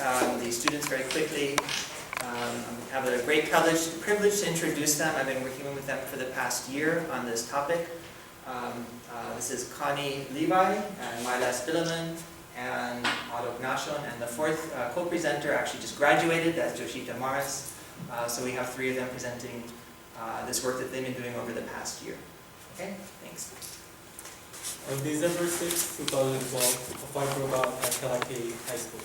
the students very quickly. I have a great privilege to introduce them. I've been working with them for the past year on this topic. This is Connie, Livai, and Mylast, Bilimon, and Attok, Nashion, and the fourth co-presenter actually just graduated, that's Joshita Maris. So we have three of them presenting this work that they've been doing over the past year. Okay, thanks. On December 6, 2012, a fight broke out at Kalake High School.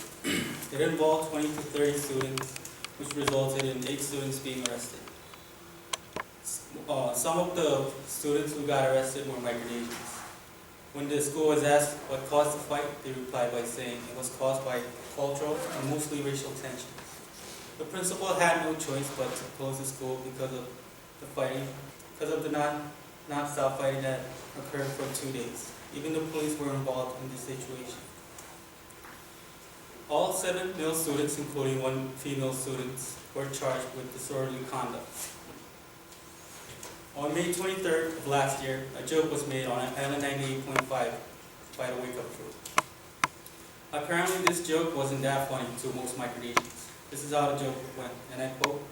It involved 20 to 30 students, which resulted in 8 students being arrested. Some of the students who got arrested were Micronesians. When the school was asked what caused the fight, they replied by saying it was caused by cultural and mostly racial tensions. The principal had no choice but to close the school because of the fighting, because of the non-stop fighting that occurred for 2 days. Even the police were involved in this situation. All 7 male students, including 1 female student, were charged with disorderly conduct. On May 23rd of last year, a joke was made on Island 98.5 by the Wake Up Crew. Apparently, this joke wasn't that funny to most Micronesians. This is how the joke went, and I quote,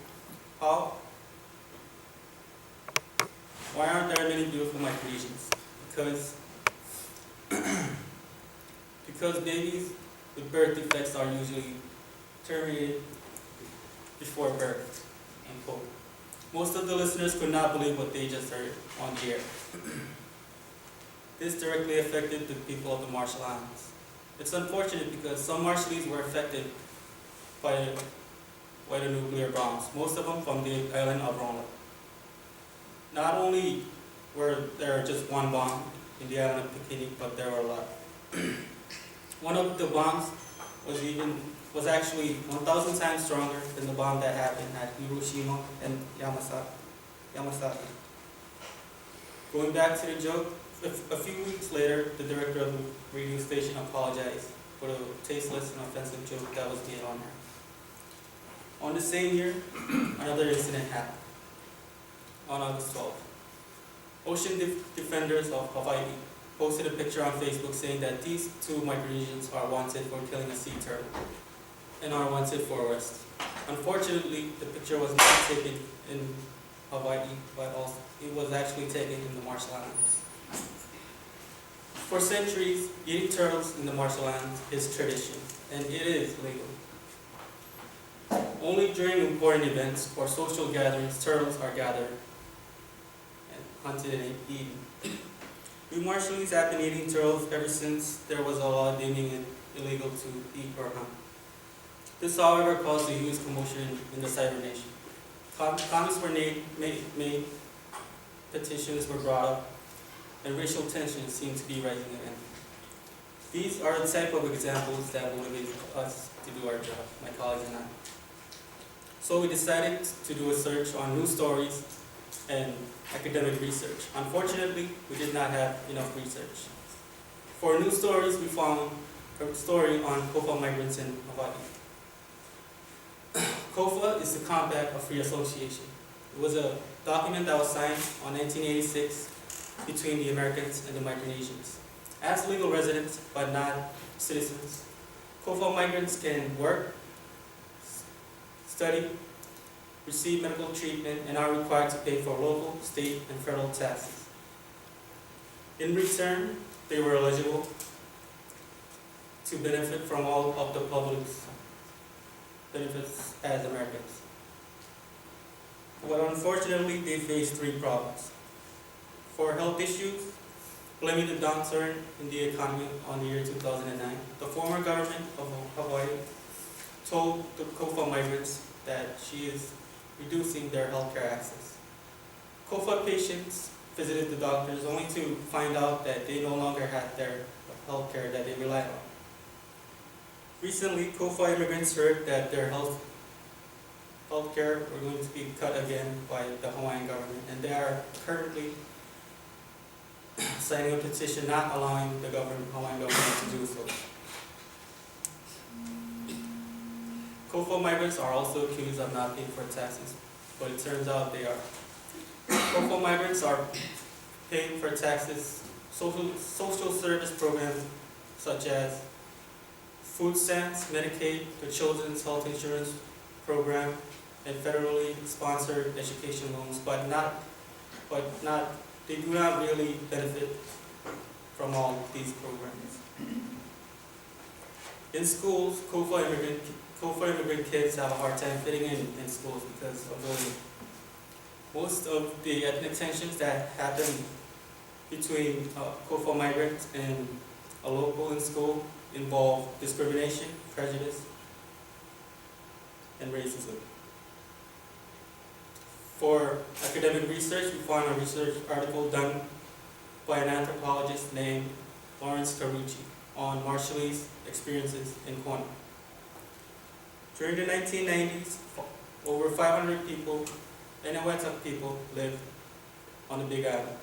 why aren't there many beautiful Micronesians? Because babies with birth defects are usually terminated before birth, end quote. Most of the listeners could not believe what they just heard on the air. This directly affected the people of the Marshall Islands. It's unfortunate because some Marshallese were affected by the nuclear bombs, most of them from the island of Ronla. Not only were there just 1 bomb in the island of Bikini, but there were a lot. One of the bombs was actually 1,000 times stronger than the bomb that happened at Hiroshima and Nagasaki. Going back to the joke, a few weeks later, the director of the radio station apologized for the tasteless and offensive joke that was made on her. On the same year, another incident happened. On August 12th, Ocean Defenders of Hawaii posted a picture on Facebook saying that these 2 Micronesians are wanted for killing a sea turtle and are wanted for arrest. Unfortunately, the picture was not taken in Hawaii, but also it was actually taken in the Marshall Islands. For centuries, eating turtles in the Marshall Islands is tradition, and it is legal. Only during important events or social gatherings, turtles are gathered and hunted and eaten. We Marshallese have been eating turtles ever since there was a law deeming it illegal to eat or hunt. This, however, caused a huge commotion in the Cyber Nation. Comments were made, petitions were brought up, and racial tensions seem to be rising again. These are the type of examples that motivate us to do our job, my colleagues and I. So we decided to do a search on news stories and academic research. Unfortunately, we did not have enough research. For news stories, we found a story on Kofa migrants in Hawaii. Kofa is the Compact of Free Association. It was a document that was signed on 1986 between the Americans and the Micronesians. As legal residents, but not citizens, Kofa migrants can work, study, receive medical treatment, and are required to pay for local, state, and federal taxes. In return, they were eligible to benefit from all of the public's benefits as Americans. But unfortunately, they faced 3 problems. For health issues, blaming the downturn in the economy on the year 2009, the former government of Hawaii told the Kofa migrants that she is reducing their healthcare access. Kofa patients visited the doctors only to find out that they no longer had their healthcare that they relied on. Recently, Kofa immigrants heard that their healthcare were going to be cut again by the Hawaiian government, and they are currently signing a petition not allowing the Hawaiian government to do so. Kofa migrants are also accused of not paying for taxes, but it turns out they are. Kofa migrants are paying for taxes, social service programs such as food stamps, Medicaid, the Children's Health Insurance Program, and federally sponsored education loans, they do not really benefit from all these programs. In schools, COFA immigrant kids have a hard time fitting in schools because of bullying. Most of the ethnic tensions that happen between COFA migrants and a local in school involve discrimination, prejudice, and racism. For academic research, we found a research article done by an anthropologist named Lawrence Carucci on Marshallese experiences in Connie. During the 1990s, over 500 people, Attok people, lived on the Big Island.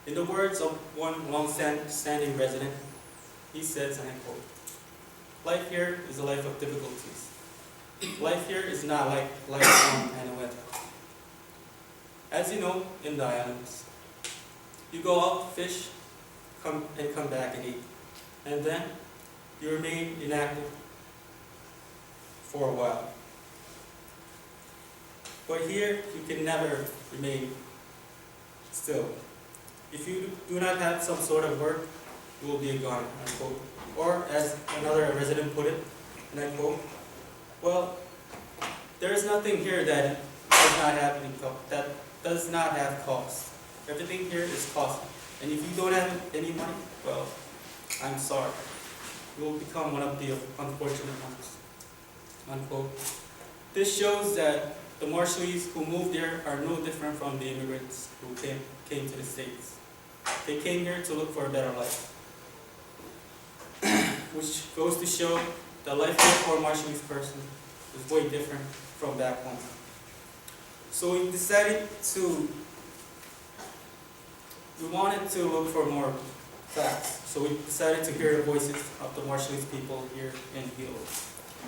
In the words of one long-standing resident, he says, and I quote, "Life here is a life of difficulties. Life here is not like life on Attok. As you know, in the islands, you go out, fish, come back and eat, and then you remain inactive for a while. But here, you can never remain still. If you do not have some sort of work, you will be gone," unquote. Or as another resident put it, and I quote, "Well, there is nothing here that does not have cost. Everything here is costly. And if you don't have any money, well, I'm sorry. You will become one of the unfortunate ones," unquote. This shows that the Marshallese who moved there are no different from the immigrants who came to the States. They came here to look for a better life. Which goes to show the life here for a Marshallese person is way different from back home. So we wanted to look for more facts. So we decided to hear the voices of the Marshallese people here in Hilo.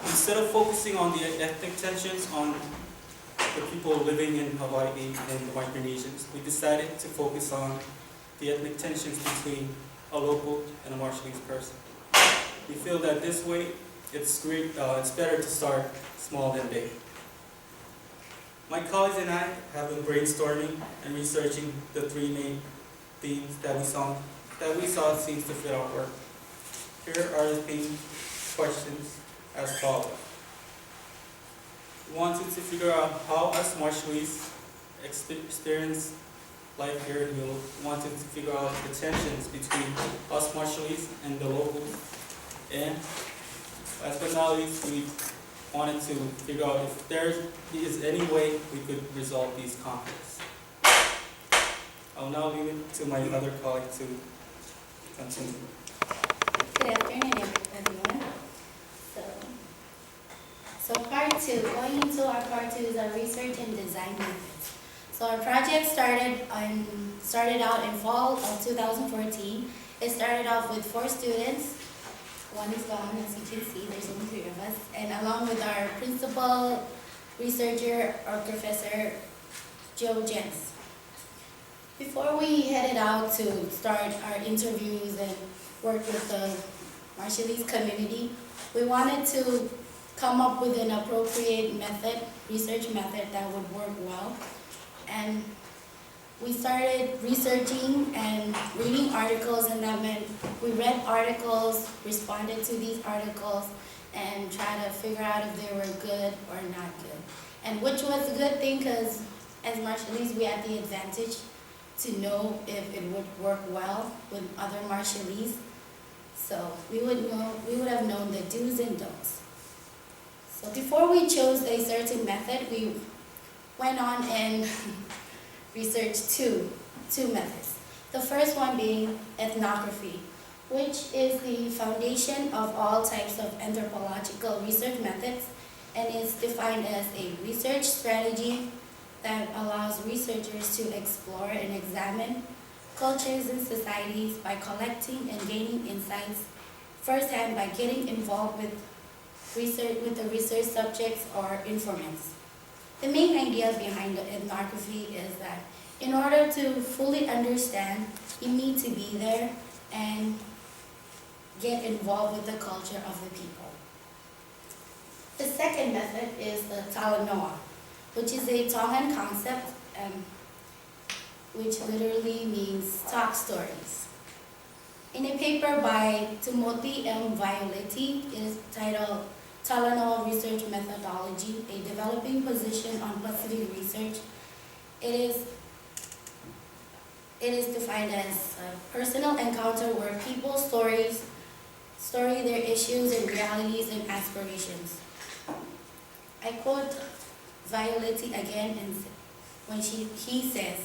Instead of focusing on the ethnic tensions on the people living in Hawaii and the Micronesians, we decided to focus on the ethnic tensions between a local and a Marshallese person. We feel that this way, it's better to start small than big. My colleagues and I have been brainstorming and researching the three main themes that we saw seems to fit our work. Here are the theme questions as follows. We wanted to figure out how us Marshallese experience life here in Hilo. We wanted to figure out the tensions between us Marshallese and the locals. And last but not least, we wanted to figure out if there is any way we could resolve these conflicts. I'll now leave it to my other colleague to continue. Good afternoon, everyone. So part two, going into our part two is our research and design methods. So our project started out in fall of 2014. It started off with 4 students. One is gone, as you can see, there's only 3 of us. And along with our principal, researcher, or Professor Joe Jens. Before we headed out to start our interviews and work with the Marshallese community, we wanted to come up with an appropriate method, research method that would work well. And we started researching and reading articles, and that meant we read articles, responded to these articles, and tried to figure out if they were good or not good. And which was a good thing, because as Marshallese, we had the advantage to know if it would work well with other Marshallese. So we would have known the do's and don'ts. So before we chose a certain method, we went on and researched two methods. The first one being ethnography, which is the foundation of all types of anthropological research methods, and is defined as a research strategy that allows researchers to explore and examine cultures and societies by collecting and gaining insights firsthand by getting involved with the research subjects or informants. The main idea behind the ethnography is that in order to fully understand, you need to be there and get involved with the culture of the people. The second method is the talanoa, which is a Tongan concept, which literally means talk stories. In a paper by Timothy M. Violetti, it is titled Talanoa Research Methodology, a developing position on Pacific research. It is defined as a personal encounter where people story their issues and realities and aspirations. I quote Violetti again, and when he says,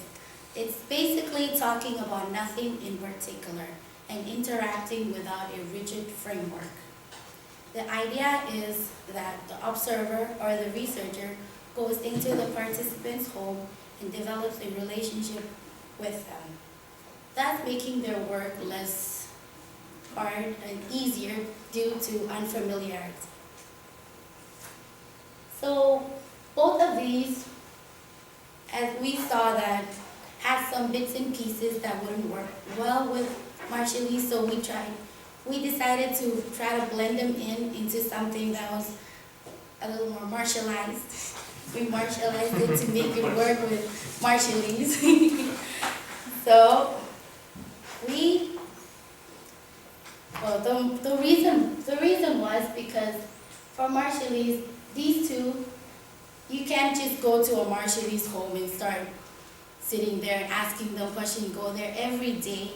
it's basically talking about nothing in particular and interacting without a rigid framework. The idea is that the observer or the researcher goes into the participant's home and develops a relationship with them, thus making their work less hard and easier due to unfamiliarity. So both of these, as we saw, that had some bits and pieces that wouldn't work well with Marshallese, so we decided to try to blend them into something that was a little more Marshallized. We Marshallized it to make it work with Marshallese. So the reason was because for Marshallese, these two, you can't just go to a Marshallese home and start sitting there and asking them questions. Go there every day.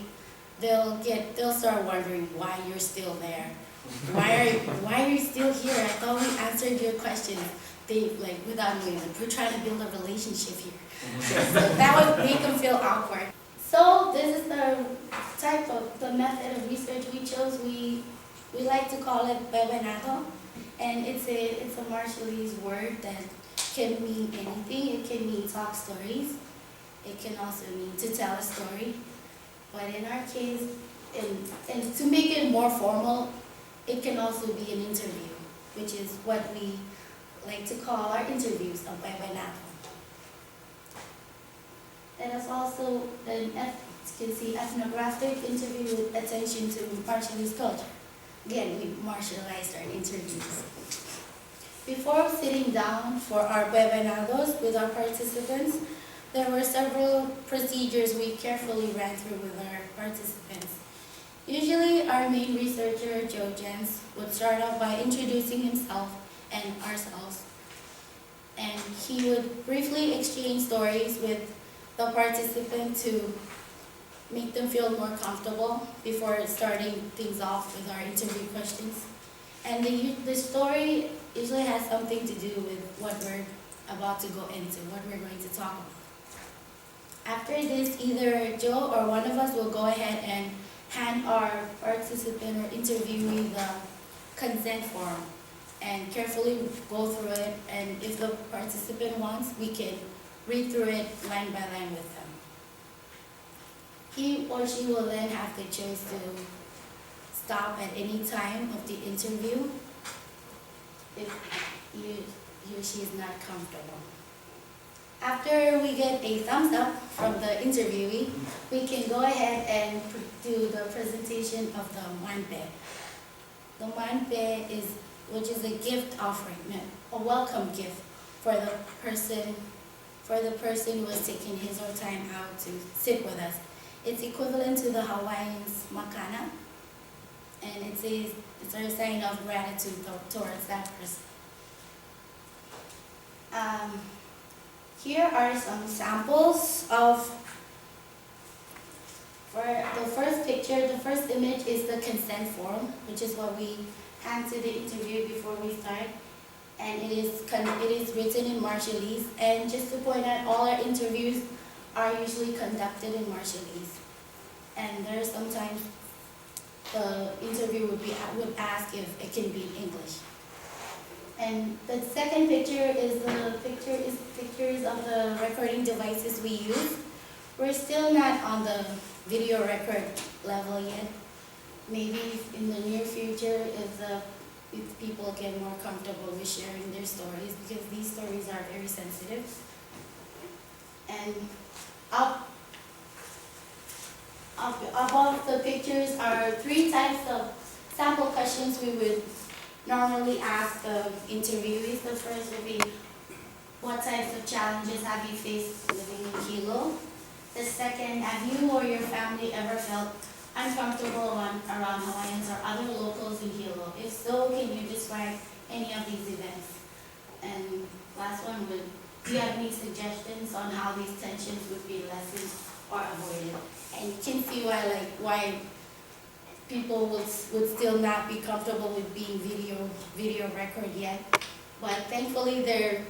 They'll start wondering why you're still there. Why are you still here? I thought we answered your questions. They without knowing them. We're trying to build a relationship here. So that would make them feel awkward. So this is the method of research we chose. We like to call it bebenado, and it's a Marshallese word that can mean anything. It can mean talk stories. It can also mean to tell a story. But in our case, and to make it more formal, it can also be an interview, which is what we like to call our interviews of bebenado. And it's also an ethnographic interview with attention to Marshallese culture. Again, we Marshallized our interviews. Before sitting down for our bebenados with our participants, there were several procedures we carefully ran through with our participants. Usually, our main researcher, Joe Jens, would start off by introducing himself and ourselves, and he would briefly exchange stories with the participant to make them feel more comfortable before starting things off with our interview questions. And the story usually has something to do with what we're about to go into, what we're going to talk about. After this, either Joe or one of us will go ahead and hand our participant or interviewee the consent form and carefully go through it, and if the participant wants, we can read through it line by line with them. He or she will then have the choice to stop at any time of the interview if he or she is not comfortable. After we get a thumbs up from the interviewee, we can go ahead and do the presentation of the manpe. The manpe which is a gift offering, a welcome gift for the person who has taken his or time out to sit with us. It's equivalent to the Hawaiians' makana, and it's a sign of gratitude towards that person. Here are some samples of, for the first picture, the first image is the consent form, which is what we hand to the interview before we start. And it is written in Marshallese. And just to point out, all our interviews are usually conducted in Marshallese. And there are sometimes the interview would ask if it can be in English. And the second picture is pictures of the recording devices we use. We're still not on the video record level yet. Maybe in the near future, if people get more comfortable with sharing their stories, because these stories are very sensitive. And above the pictures are 3 types of sample questions we would normally ask the interviewees. The first would be, what types of challenges have you faced living in Hilo? The second, have you or your family ever felt uncomfortable around Hawaiians or other locals in Hilo? If so, can you describe any of these events? And last one would, do you have any suggestions on how these tensions would be lessened or avoided? And you can see why people would still not be comfortable with being video record yet. But thankfully they're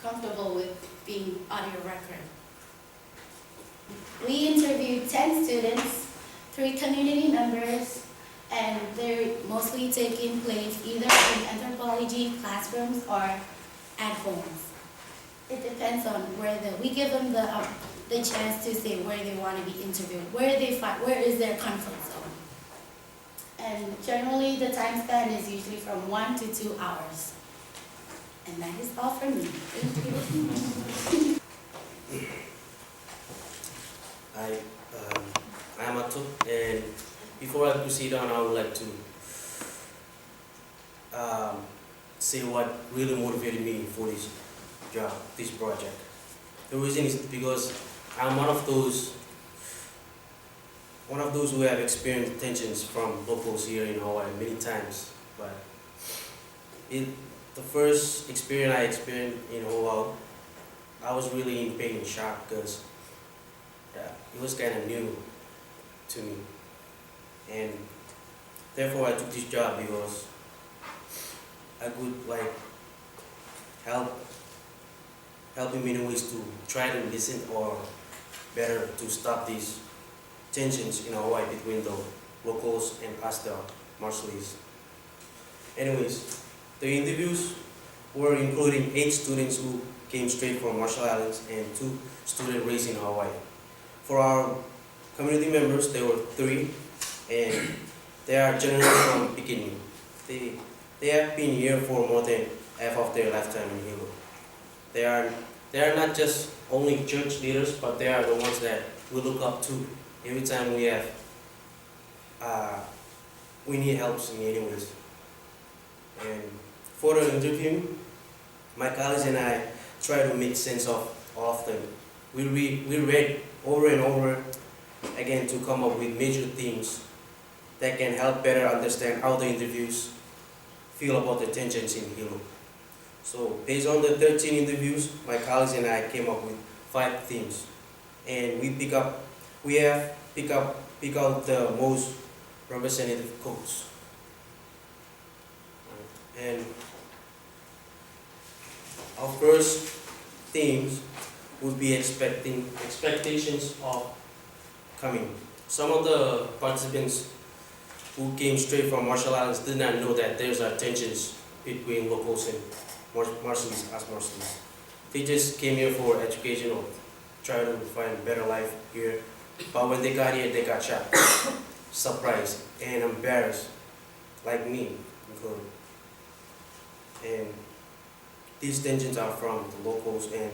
comfortable with being audio record. We interviewed 10 students, 3 community members, and they're mostly taking place either in anthropology classrooms or at homes. It depends on we give them the chance to say where they want to be interviewed, where is their comfort zone. And generally the time span is usually from 1 to 2 hours. And that is all from me. Thank you. I'm Attok, and before I proceed on, I would like to say what really motivated me for this job, this project. The reason is because I'm one of those who have experienced tensions from locals here in Hawaii many times. But the first experience I experienced in Hawaii, I was really in pain and shock because it was kind of new to me, and therefore I took this job because I could help in many ways to try to listen, or better to stop these tensions in Hawaii between the locals and us, the Marshallese. Anyways, the interviews were including 8 students who came straight from Marshall Islands and 2 students raised in Hawaii. For our community members, there were 3, and they are generally from Bikini. They have been here for more than half of their lifetime in Hilo. They are not just only church leaders, but they are the ones that we look up to every time we need help in any ways. And for the interview, my colleagues and I try to make sense of all of them. We read over and over again to come up with major themes that can help better understand how the interviews feel about the tensions in Hilo. So based on the 13 interviews, my colleagues and I came up with 5 themes, and we pick out the most representative quotes. And our first themes would be expectations of coming. Some of the participants who came straight from Marshall Islands did not know that there's tensions between locals and Marshallese, as Marshallese. They just came here for education or try to find a better life here. But when they got here, they got shocked, surprised, and embarrassed, like me included. And these tensions are from the locals, and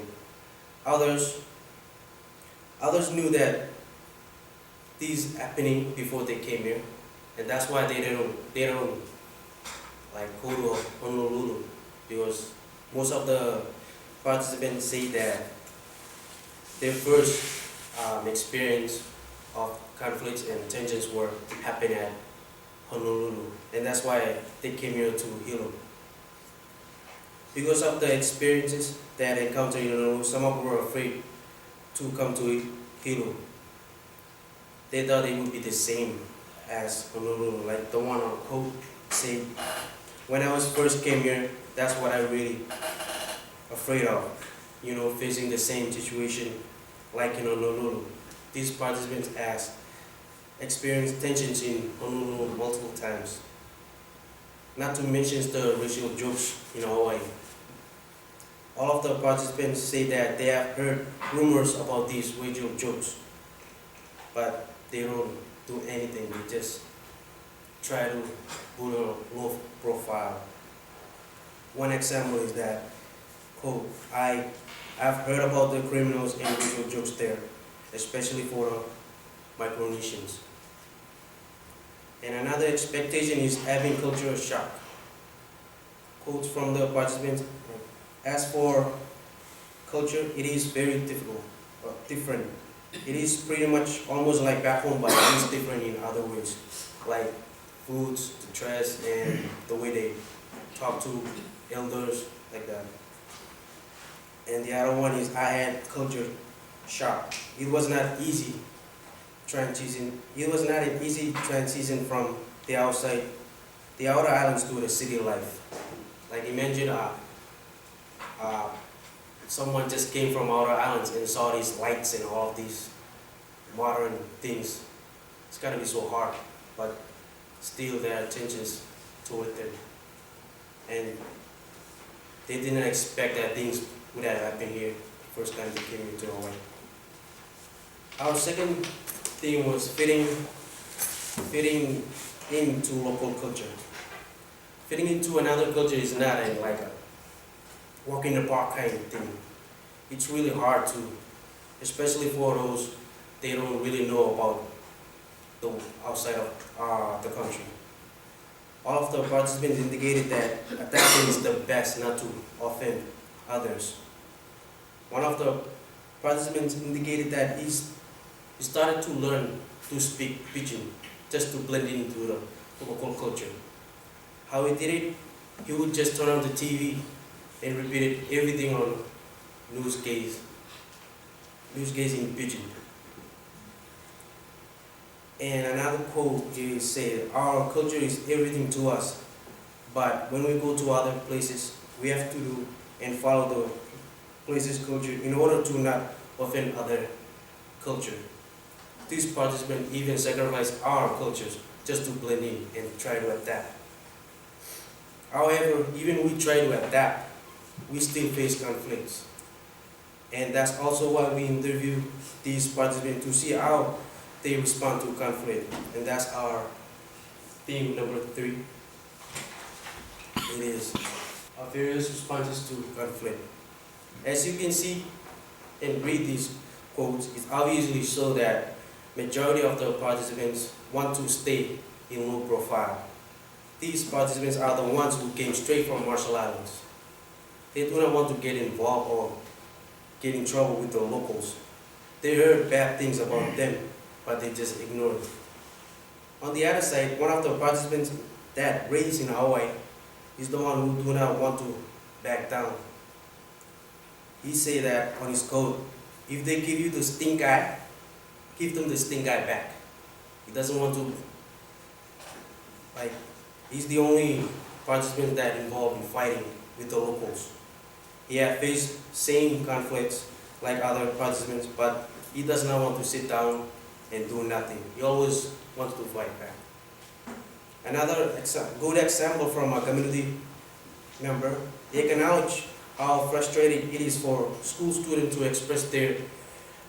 others knew that these happening before they came here, and that's why they don't go to Honolulu, because most of the participants say that their first experience of conflicts and tensions were happening at Honolulu, and that's why they came here to Hilo. Because of the experiences that they encountered in Honolulu, some of them were afraid to come to Hilo. They thought it would be the same as Honolulu, like the one on quote said, when I first came here, that's what I really afraid of, facing the same situation like in Honolulu. These participants experienced tensions in Honolulu multiple times. Not to mention the racial jokes in Hawaii. All of the participants say that they have heard rumors about these racial jokes, but they don't do anything. They just try to put on a low profile. One example is that, quote, I've heard about the criminals and racial jokes there, especially for the Micronesians. And another expectation is having cultural shock. Quotes from the participants: as for culture, it is very different. It is pretty much almost like back home, but it is different in other ways, like foods, the dress, and the way they talk to elders, like that. And the other one is I had culture shock. It was not easy transition. It was not an easy transition from the outer islands to the city life. Like imagine someone just came from outer islands and saw these lights and all of these modern things. It's gotta be so hard, but still there are tensions toward them. And they didn't expect that things would have happened here the first time they came into Hawaii. Our second thing was fitting into local culture. Fitting into another culture is not like a walk in the park kind of thing. It's really hard to, especially for those they don't really know about the outside of the country. All of the participants indicated that adapting is the best not to offend others. One of the participants indicated that he started to learn to speak pidgin just to blend into the local culture. How he did it, he would just turn on the TV and repeated everything on newscase in pidgin. And another quote he said, our culture is everything to us, but when we go to other places, we have to do and follow the place's culture in order to not offend other culture. These participants even sacrifice our cultures just to blend in and try to adapt. However, even we try to adapt, we still face conflicts. And that's also why we interview these participants to see how they respond to conflict. And that's our theme number 3. It is our various responses to conflict. As you can see and read these quotes, it obviously shows that majority of the participants want to stay in low profile. These participants are the ones who came straight from Marshall Islands. They do not want to get involved or get in trouble with the locals. They heard bad things about them, but they just ignored it. On the other side, one of the participants that raised in Hawaii is the one who do not want to back down. He said that on his code, if they give you the stink eye, give them the stink eye back. He doesn't want to, he's the only participant that involved in fighting with the locals. He had faced same conflicts like other participants, but he does not want to sit down and do nothing. He always wants to fight back. Another good example from a community member, he acknowledged how frustrating it is for school students to express their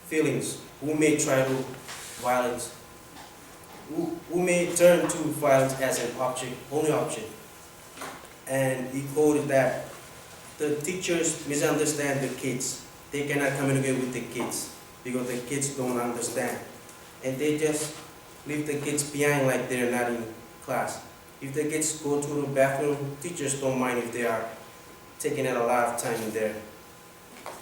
feelings, who may try to violence, who may turn to violence as an only option. And he quoted that the teachers misunderstand the kids. They cannot communicate with the kids because the kids don't understand. And they just leave the kids behind like they're not in class. If the kids go to the bathroom, teachers don't mind if they are taking a lot of time in there.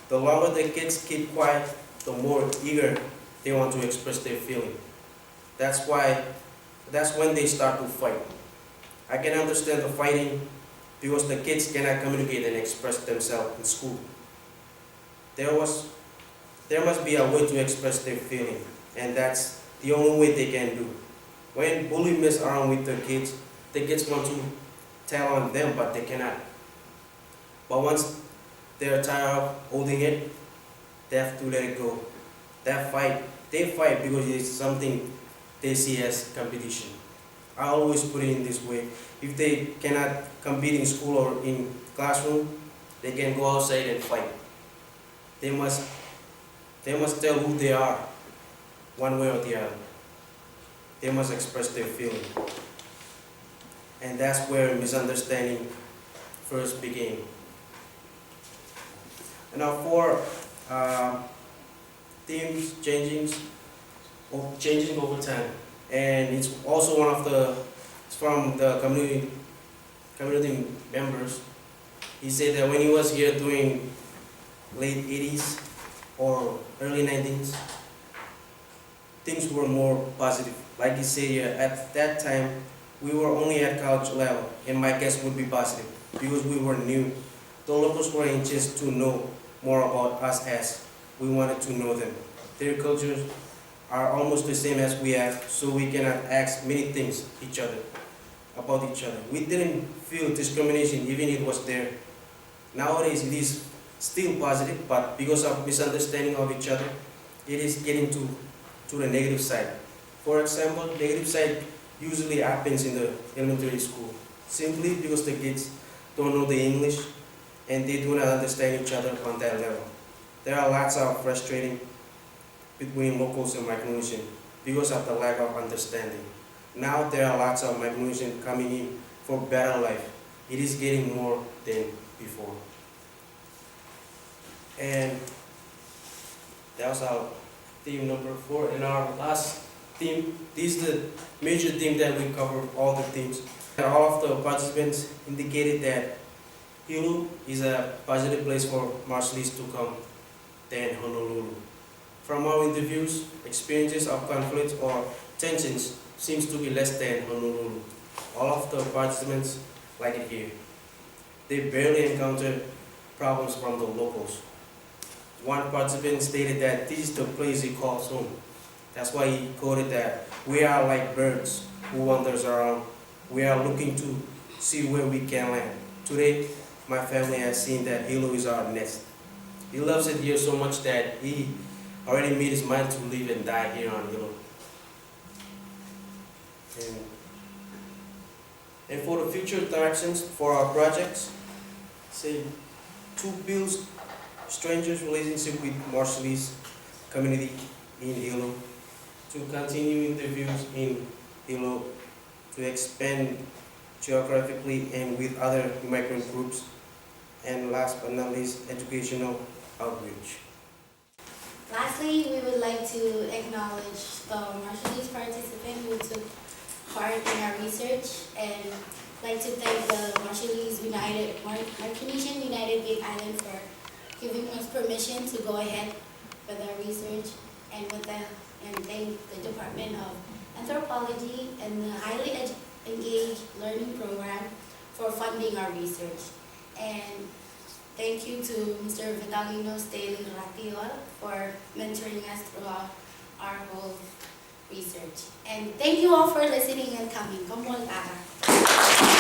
The longer the kids keep quiet, the more eager they want to express their feeling. That's when they start to fight. I can understand the fighting because the kids cannot communicate and express themselves in school. There must be a way to express their feeling, and that's the only way they can do. When bullies mess around with the kids want to tell on them, but they cannot. But once they're tired of holding it, they have to let it go. They fight because it's something they see as competition. I always put it in this way. If they cannot compete in school or in classroom, they can go outside and fight. They must tell who they are, one way or the other. They must express their feeling. And that's where misunderstanding first began. And now for themes changing over time. and it's also it's from the community members. He said that when he was here during late 80s or early 90s, things were more positive. Like he said, at that time, we were only at college level, and my guess would be positive because we were new. The locals were anxious to know more about us as we wanted to know them. Their cultures are almost the same as we have, so we cannot ask many things about each other. We didn't feel discrimination even if it was there. Nowadays it is still positive, but because of misunderstanding of each other, it is getting to the negative side. For example, negative side usually happens in the elementary school, simply because the kids don't know the English and they do not understand each other on that level. There are lots of frustrating between locals and Micronesian because of the lack of understanding. Now there are lots of Micronesian coming in for better life. It is getting more than before. And that was our theme number 4. And our last theme, this is the major theme that we covered all the themes. And all of the participants indicated that Hilo is a positive place for Marshallese to come than Honolulu. From our interviews, experiences of conflict or tensions seems to be less than Honolulu. All of the participants like it here. They barely encounter problems from the locals. One participant stated that this is the place he calls home. That's why he quoted that we are like birds who wanders around. We are looking to see where we can land. Today, my family has seen that Hilo is our nest. He loves it here so much that he already made his mind to live and die here on Hilo. And for the future directions for our projects, say to build strangers' relationship with Marshallese community in Hilo, to continue interviews in Hilo, to expand geographically and with other migrant groups, and last but not least, educational outreach. Lastly, we would like to acknowledge the Marshallese participant who took part in our research, and like to thank the Micronesian United Big Island for giving us permission to go ahead with our research, and thank the Department of Anthropology and the Highly Engaged Learning Program for funding our research. And thank you to Mr. Vitalino Ratio for mentoring us throughout our whole research. And thank you all for listening and coming. Kamol Tara.